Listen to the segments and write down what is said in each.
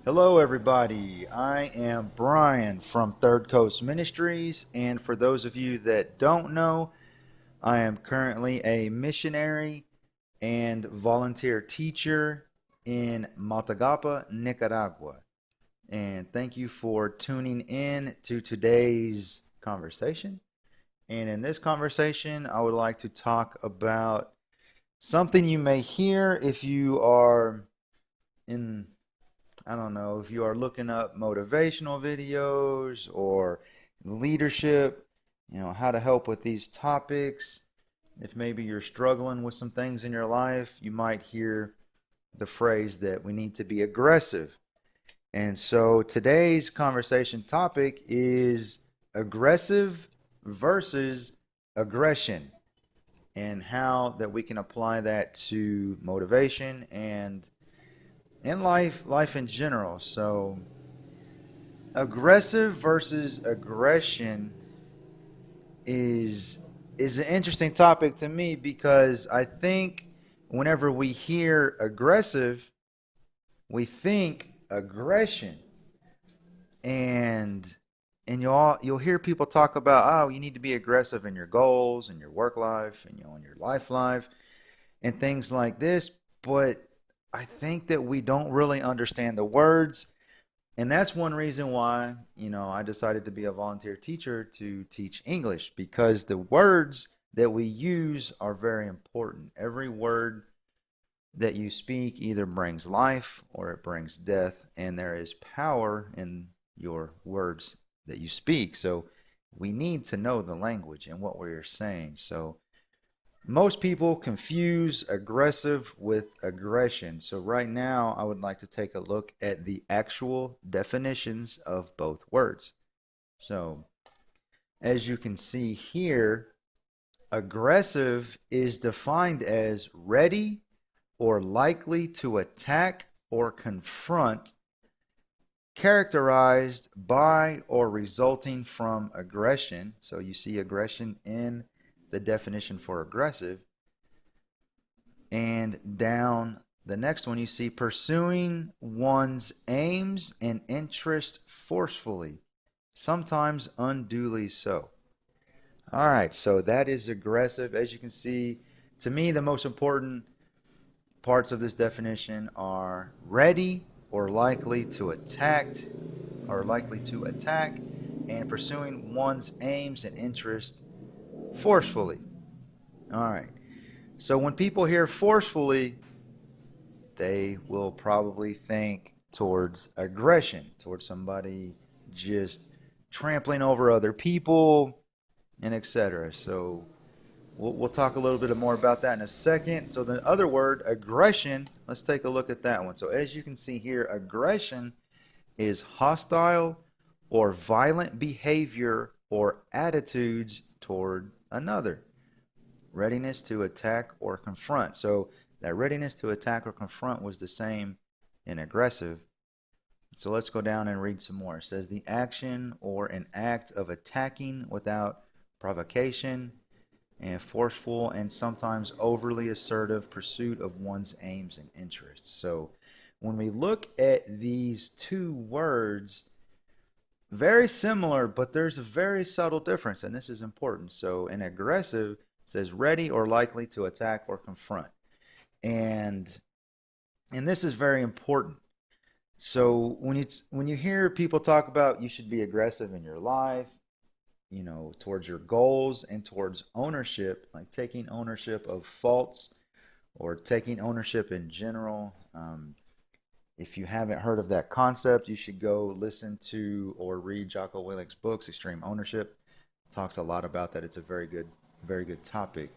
Hello, everybody. I am Brian from Third Coast Ministries, and for those of you that don't know, I am currently a missionary and volunteer teacher in Matagalpa, Nicaragua. And thank you for tuning in to today's conversation. And in this conversation, I would like to talk about something you may hear if you are in I don't know if you are looking up motivational videos or leadership, how to help with these topics. If maybe you're struggling with some things in your life, you might hear the phrase that we need to be aggressive. And so today's conversation topic is aggressive versus aggression and how that we can apply that to motivation and in life in general. So aggressive versus aggression is is an interesting topic to me because I think whenever we hear aggressive, we think aggression. And you'll hear people talk about, oh, you need to be aggressive in your goals and your work life and in your life and things like this, but I think that we don't really understand the words. And that's one reason why, I decided to be a volunteer teacher to teach English because the words that we use are very important. Every word that you speak either brings life or it brings death, and there is power in your words that you speak. So we need to know the language and what we're saying. So most people confuse aggressive with aggression. So right now, I would like to take a look at the actual definitions of both words. So as you can see here, aggressive is defined as ready or likely to attack or confront, characterized by or resulting from aggression. So you see aggression in the definition for aggressive. And down the next one, you see pursuing one's aims and interests forcefully, sometimes unduly so. All right, so that is aggressive. As you can see, to me, the most important parts of this definition are ready or likely to attack, and pursuing one's aims and interests forcefully. All right. So when people hear forcefully, they will probably think towards aggression, towards somebody just trampling over other people and etc. So we'll talk a little bit more about that in a second. So the other word, aggression, let's take a look at that one. So as you can see here, aggression is hostile or violent behavior or attitudes toward another. Readiness to attack or confront. So that readiness to attack or confront was the same in aggressive. So let's go down and read some more. It says the action or an act of attacking without provocation and forceful and sometimes overly assertive pursuit of one's aims and interests. So when we look at these two words, very similar, but there's a very subtle difference, and this is important. So in aggressive, it says ready or likely to attack or confront. And this is very important. So when you hear people talk about you should be aggressive in your life, towards your goals and towards ownership, like taking ownership of faults or taking ownership in general. If you haven't heard of that concept, you should go listen to or read Jocko Willink's books, Extreme Ownership. It talks a lot about that. It's a very good topic.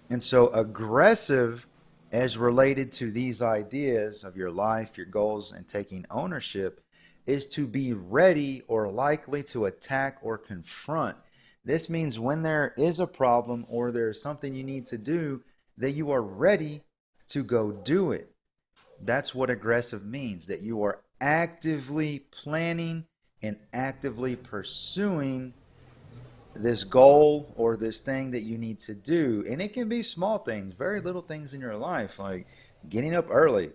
And so aggressive as related to these ideas of your life, your goals, and taking ownership is to be ready or likely to attack or confront. This means when there is a problem or there's something you need to do, that you are ready to go do it. That's what aggressive means, that you are actively planning and actively pursuing this goal or this thing that you need to do. And it can be small things, very little things in your life, like getting up early,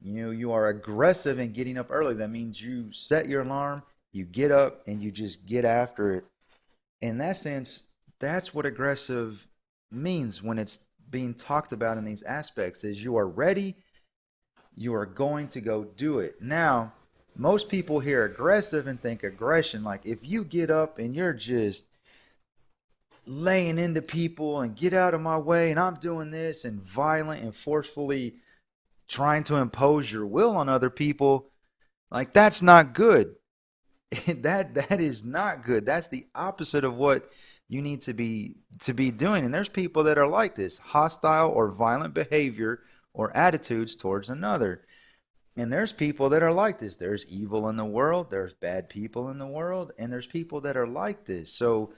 You are aggressive in getting up early. That means you set your alarm, you get up, and you just get after it. In that sense, that's what aggressive means when it's being talked about in these aspects is you are ready, you are going to go do it. Now, most people hear aggressive and think aggression. Like if you get up and you're just laying into people and get out of my way and I'm doing this and violent and forcefully trying to impose your will on other people, like that's not good. That is not good. That's the opposite of what you need to be doing. And there's people that are like this, hostile or violent behavior or attitudes towards another. And there's people that are like this. There's evil in the world, there's bad people in the world, and there's people that are like this. So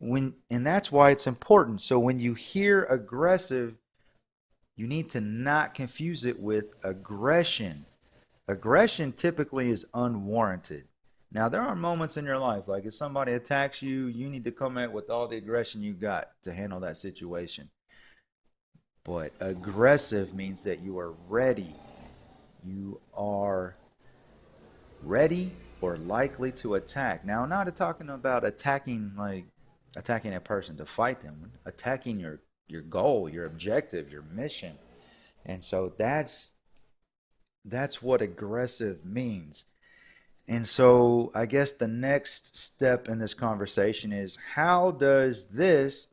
and that's why it's important. So when you hear aggressive, you need to not confuse it with aggression. Aggression typically is unwarranted. Now, there are moments in your life, like if somebody attacks you, you need to come at with all the aggression you got to handle that situation. But aggressive means that you are ready. You are ready or likely to attack. Now, I'm not talking about attacking like attacking a person to fight them, attacking your goal, your objective, your mission. And so that's what aggressive means. And so I guess the next step in this conversation is how does this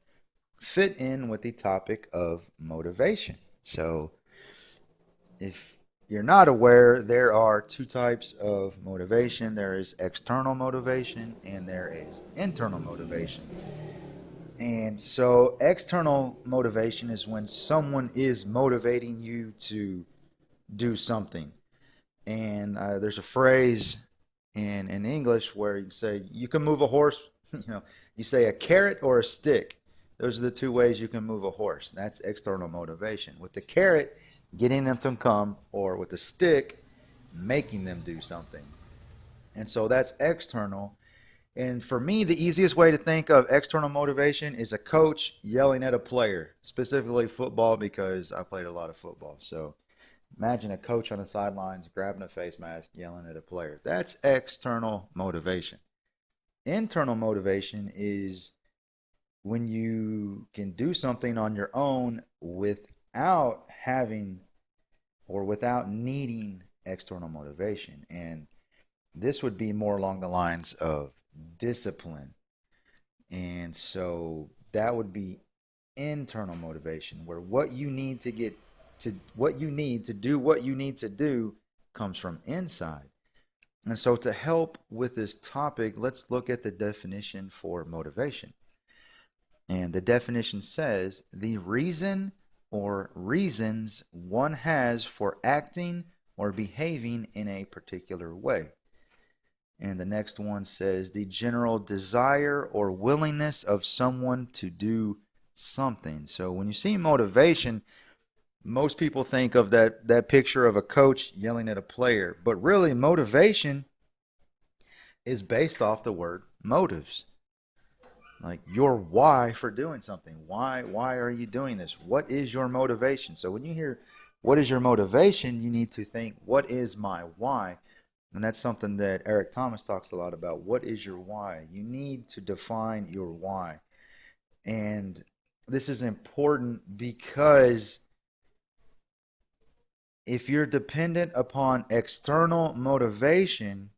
fit in with the topic of motivation? So if you're not aware, there are two types of motivation. There is external motivation and there is internal motivation. And so external motivation is when someone is motivating you to do something. And there's a phrase in English where you say you can move a horse, you say a carrot or a stick. Those are the two ways you can move a horse. That's external motivation. With the carrot, getting them to come, or with the stick, making them do something. And so that's external. And for me, the easiest way to think of external motivation is a coach yelling at a player, specifically football, because I played a lot of football. So imagine a coach on the sidelines grabbing a face mask, yelling at a player. That's external motivation. Internal motivation is when you can do something on your own without having or without needing external motivation. And this would be more along the lines of discipline. And so that would be internal motivation, where what you need to get to what you need to do what you need to do comes from inside. And so to help with this topic, let's look at the definition for motivation. And the definition says the reason or reasons one has for acting or behaving in a particular way. And the next one says the general desire or willingness of someone to do something. So when you see motivation, most people think of that picture of a coach yelling at a player, but really motivation is based off the word motives. Like your why for doing something. Why are you doing this? What is your motivation? So when you hear what is your motivation, you need to think what is my why? And that's something that Eric Thomas talks a lot about. What is your why? You need to define your why. And this is important because if you're dependent upon external motivation,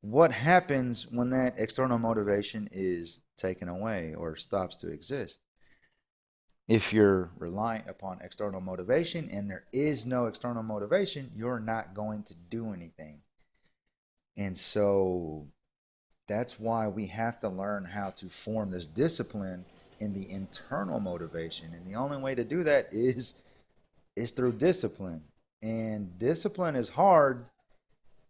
what happens when that external motivation is taken away or stops to exist? If you're reliant upon external motivation and there is no external motivation, you're not going to do anything. And so that's why we have to learn how to form this discipline in the internal motivation. And the only way to do that is through discipline. And discipline is hard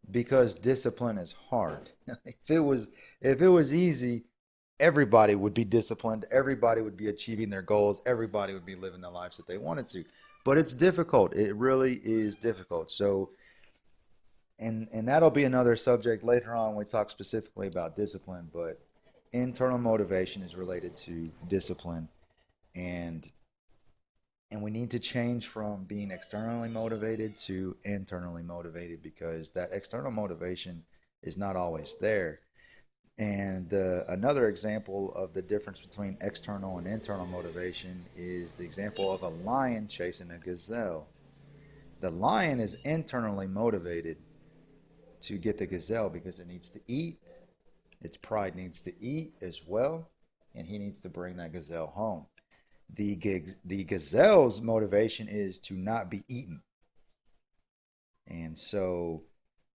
because discipline is hard. If it was easy, everybody would be disciplined, everybody would be achieving their goals, everybody would be living the lives that they wanted to. But it's difficult. It really is difficult. So and that'll be another subject later on when we talk specifically about discipline, but internal motivation is related to discipline. And And we need to change from being externally motivated to internally motivated, because that external motivation is not always there. And another example of the difference between external and internal motivation is the example of a lion chasing a gazelle. The lion is internally motivated to get the gazelle because it needs to eat. Its pride needs to eat as well, and he needs to bring that gazelle home. The gazelle's motivation is to not be eaten. And so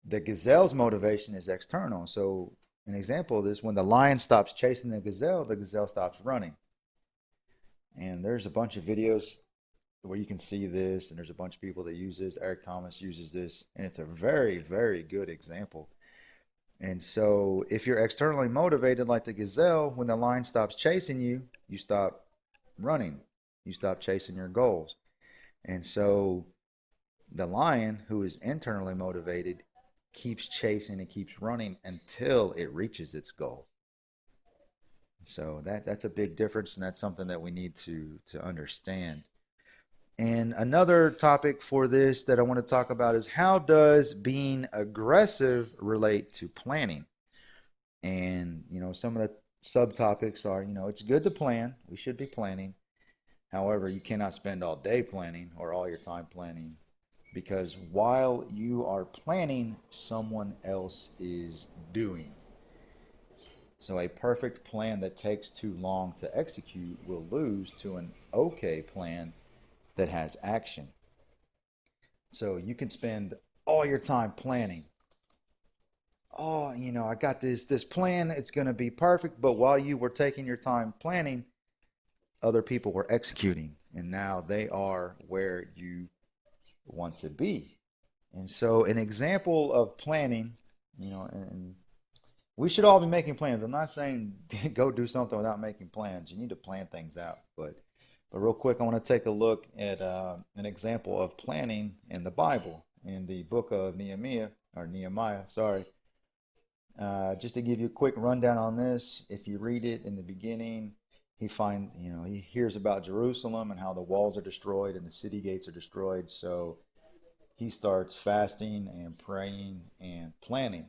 the gazelle's motivation is external. So an example of this, when the lion stops chasing the gazelle stops running. And there's a bunch of videos where you can see this, and there's a bunch of people that use this. Eric Thomas uses this, and it's a very, very good example. And so if you're externally motivated like the gazelle, when the lion stops chasing you, you stop running. You stop chasing your goals. And so the lion, who is internally motivated, keeps chasing and keeps running until it reaches its goal. So that's a big difference, and that's something that we need to understand. And another topic for this that I want to talk about is, how does being aggressive relate to planning? And, some of the subtopics are, it's good to plan. We should be planning. However, you cannot spend all day planning or all your time planning, because while you are planning, someone else is doing. So a perfect plan that takes too long to execute will lose to an okay plan that has action. So you can spend all your time planning. Oh, I got this plan, it's going to be perfect. But while you were taking your time planning, other people were executing, and now they are where you want to be. And so an example of planning, and we should all be making plans. I'm not saying go do something without making plans. You need to plan things out. But real quick, I want to take a look at an example of planning in the Bible, in the book of Nehemiah, sorry. Just to give you a quick rundown on this, if you read it in the beginning, he hears about Jerusalem and how the walls are destroyed and the city gates are destroyed. So he starts fasting and praying and planning.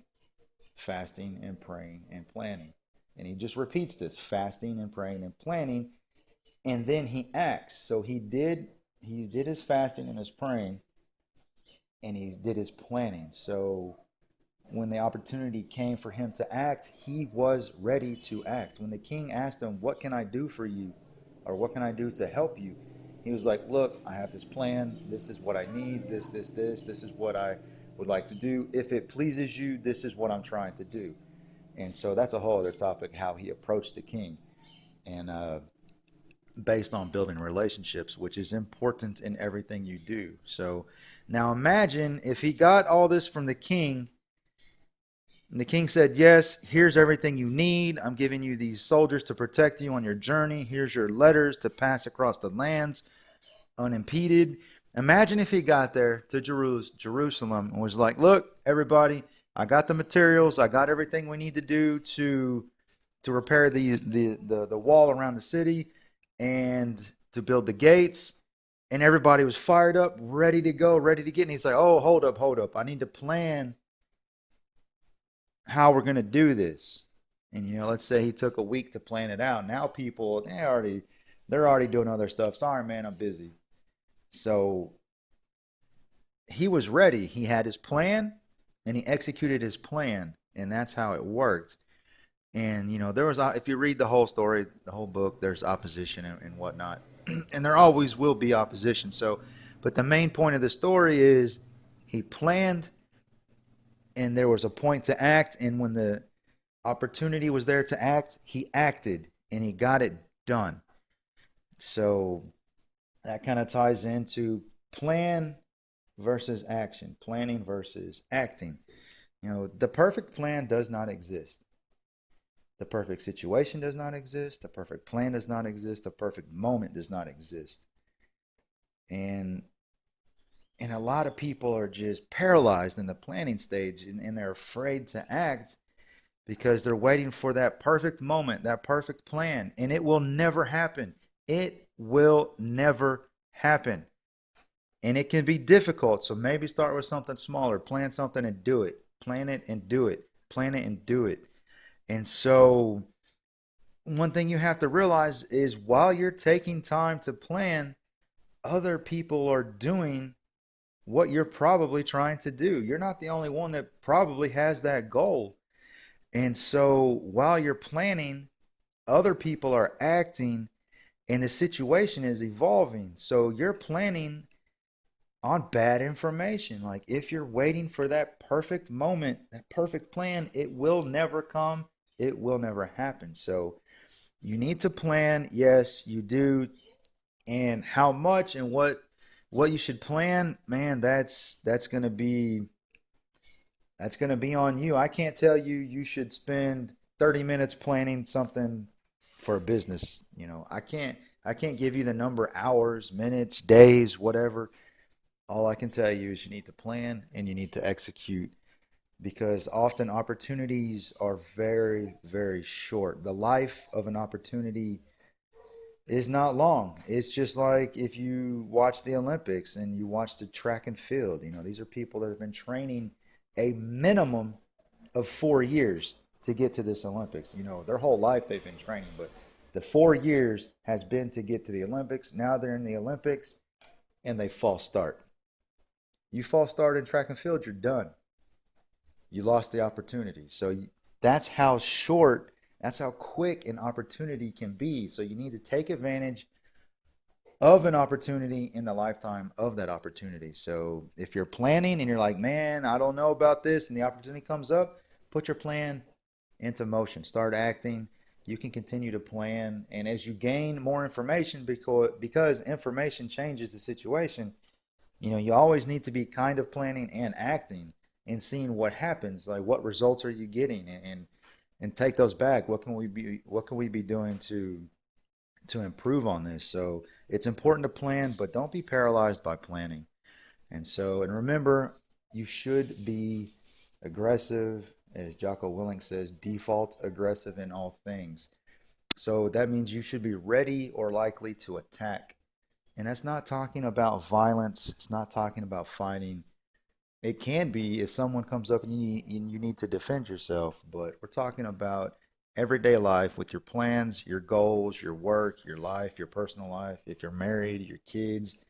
Fasting and praying and planning. And he just repeats this, fasting and praying and planning. And then he acts. So he did his fasting and his praying, and he did his planning. So when the opportunity came for him to act, he was ready to act. When the king asked him, "What can I do for you?" or "What can I do to help you?" he was like, "Look, I have this plan. This is what I need. This is what I would like to do. If it pleases you, this is what I'm trying to do." And so that's a whole other topic, how he approached the king. And based on building relationships, which is important in everything you do. So now imagine if he got all this from the king, and the king said, "Yes, here's everything you need. I'm giving you these soldiers to protect you on your journey. Here's your letters to pass across the lands unimpeded." Imagine if he got there to Jerusalem and was like, "Look, everybody, I got the materials. I got everything we need to do to repair the wall around the city and to build the gates." And everybody was fired up, ready to go, ready to get. And he's like, "Oh, hold up. I need to plan how we're going to do this." And let's say he took a week to plan it out. Now people, they're already doing other stuff. "Sorry, man, I'm busy." So he was ready. He had his plan, and he executed his plan, and that's how it worked. And there was, if you read the whole story, the whole book, there's opposition and whatnot, and there always will be opposition. So, but the main point of the story is he planned, and there was a point to act, and when the opportunity was there to act, he acted, and he got it done. So that kind of ties into plan versus action, planning versus acting. The perfect plan does not exist. The perfect situation does not exist. The perfect plan does not exist. The perfect moment does not exist. And a lot of people are just paralyzed in the planning stage, and they're afraid to act because they're waiting for that perfect moment, that perfect plan, and it will never happen. It will never happen. And it can be difficult. So maybe start with something smaller. Plan something and do it. Plan it and do it. Plan it and do it. And so one thing you have to realize is while you're taking time to plan, other people are doing what you're probably trying to do. You're not the only one that probably has that goal. And so while you're planning, other people are acting and the situation is evolving. So you're planning on bad information. Like if you're waiting for that perfect moment, that perfect plan, it will never come. It will never happen. So you need to plan. Yes, you do. And how much and what you should plan, man, that's going to be on you. I can't tell you you should spend 30 minutes planning something for a business. I can't give you the number hours, minutes, days, whatever. All I can tell you is you need to plan and you need to execute because often opportunities are very, very short. The life of an opportunity is not long. It's just like if you watch the Olympics and you watch the track and field. These are people that have been training a minimum of 4 years to get to this Olympics. Their whole life they've been training, but the 4 years has been to get to the Olympics. Now they're in the Olympics and they false start. You false start in track and field, you're done. You lost the opportunity. So that's how short, that's how quick an opportunity can be. So you need to take advantage of an opportunity in the lifetime of that opportunity. So if you're planning and you're like, man, I don't know about this, and the opportunity comes up, put your plan into motion. Start acting. You can continue to plan. And as you gain more information, because information changes the situation, you always need to be kind of planning and acting and seeing what happens, like what results are you getting, and take those back. What can we be doing to improve on this? So it's important to plan, but don't be paralyzed by planning. And remember, you should be aggressive, as Jocko Willink says, default aggressive in all things. So that means you should be ready or likely to attack. And that's not talking about violence. It's not talking about fighting. It can be if someone comes up and you need to defend yourself, but we're talking about everyday life with your plans, your goals, your work, your life, your personal life. If you're married, your kids,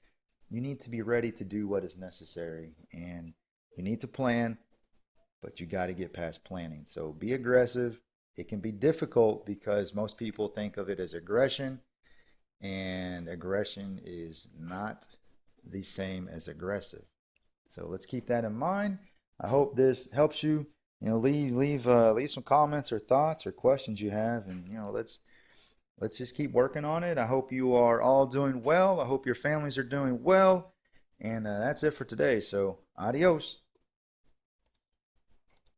you need to be ready to do what is necessary. And you need to plan, but you got to get past planning. So be aggressive. It can be difficult because most people think of it as aggression, and aggression is not the same as aggressive. So let's keep that in mind. I hope this helps you. Leave some comments or thoughts or questions you have, and let's just keep working on it. I hope you are all doing well. I hope your families are doing well, and that's it for today. So adios.